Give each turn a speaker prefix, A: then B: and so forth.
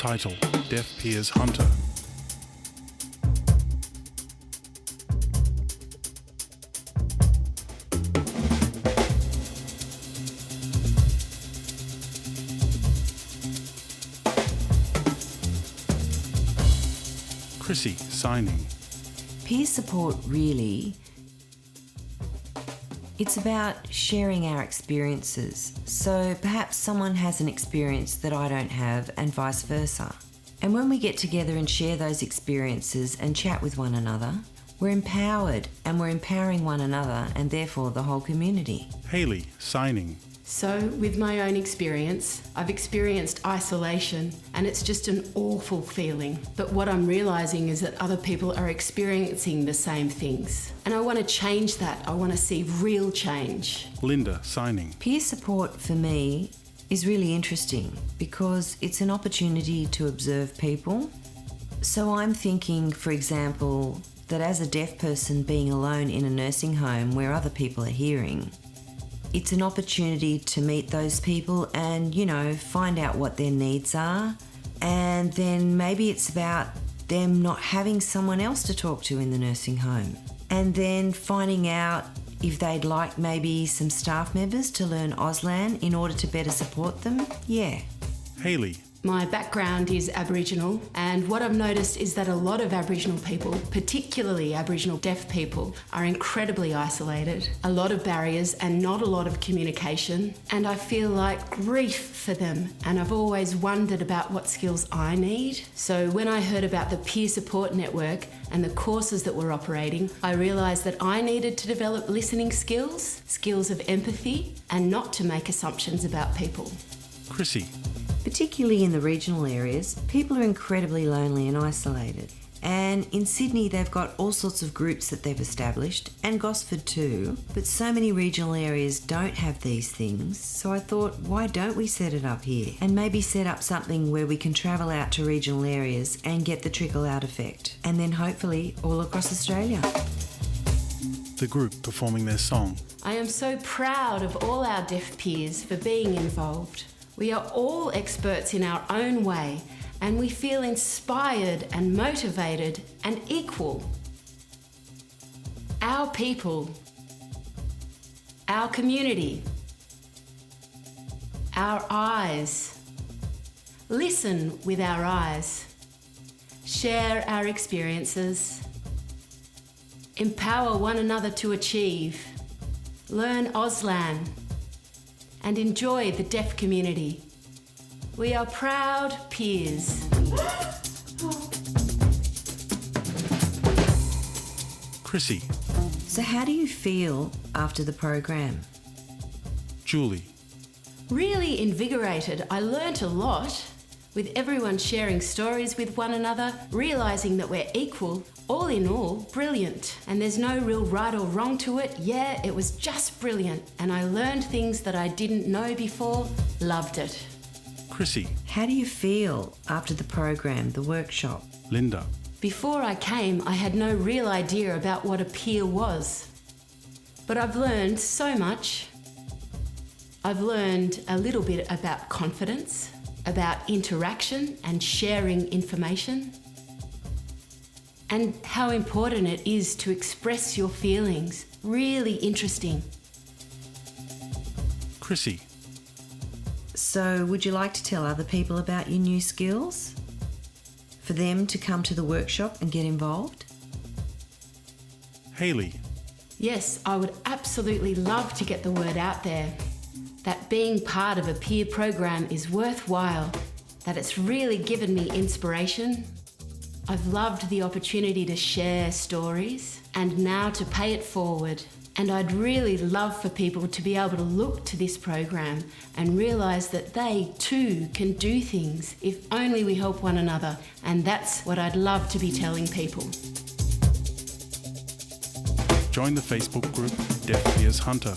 A: Title: Deaf Peers Hunter. Chrissy signing.
B: Peer support really, it's about sharing our experiences. So perhaps someone has an experience that I don't have and vice versa. And when we get together and share those experiences and chat with one another, we're empowered and we're empowering one another and therefore the whole community.
A: Hayley signing.
C: So, with my own experience, I've experienced isolation and it's just an awful feeling. But what I'm realising is that other people are experiencing the same things. And I want to change that. I want to see real change.
A: Linda signing.
B: Peer support for me is really interesting because it's an opportunity to observe people. So I'm thinking, for example, that as a deaf person being alone in a nursing home where other people are hearing, it's an opportunity to meet those people and, find out what their needs are. And then maybe it's about them not having someone else to talk to in the nursing home. And then finding out if they'd like maybe some staff members to learn Auslan in order to better support them. Yeah.
A: Hayley.
C: My background is Aboriginal, and what I've noticed is that a lot of Aboriginal people, particularly Aboriginal deaf people, are incredibly isolated. A lot of barriers and not a lot of communication, and I feel like grief for them, and I've always wondered about what skills I need. So when I heard about the peer support network and the courses that were operating, I realised that I needed to develop listening skills, skills of empathy, and not to make assumptions about people.
A: Chrissy.
B: Particularly in the regional areas, people are incredibly lonely and isolated. And in Sydney, they've got all sorts of groups that they've established, and Gosford too. But so many regional areas don't have these things. So I thought, why don't we set it up here? And maybe set up something where we can travel out to regional areas and get the trickle-out effect. And then hopefully all across Australia.
A: The group performing their song.
C: I am so proud of all our deaf peers for being involved. We are all experts in our own way, and we feel inspired and motivated and equal. Our people, our community, our eyes. Listen with our eyes. Share our experiences. Empower one another to achieve. Learn Auslan. And enjoy the deaf community. We are proud peers.
A: Chrissy.
B: So how do you feel after the program?
A: Julie.
C: Really invigorated. I learnt a lot with everyone sharing stories with one another, realising that we're equal. All in all, brilliant. And there's no real right or wrong to it. Yeah, it was just brilliant. And I learned things that I didn't know before. Loved it.
A: Chrissy.
B: How do you feel after the program, the workshop?
A: Linda.
C: Before I came, I had no real idea about what a peer was. But I've learned so much. I've learned a little bit about confidence, about interaction and sharing information, and how important it is to express your feelings. Really interesting.
A: Chrissy.
B: So would you like to tell other people about your new skills? For them to come to the workshop and get involved?
A: Hayley.
C: Yes, I would absolutely love to get the word out there. That being part of a peer program is worthwhile. That it's really given me inspiration. I've loved the opportunity to share stories and now to pay it forward. And I'd really love for people to be able to look to this program and realise that they too can do things if only we help one another. And that's what I'd love to be telling people.
A: Join the Facebook group Deaf Peers Hunter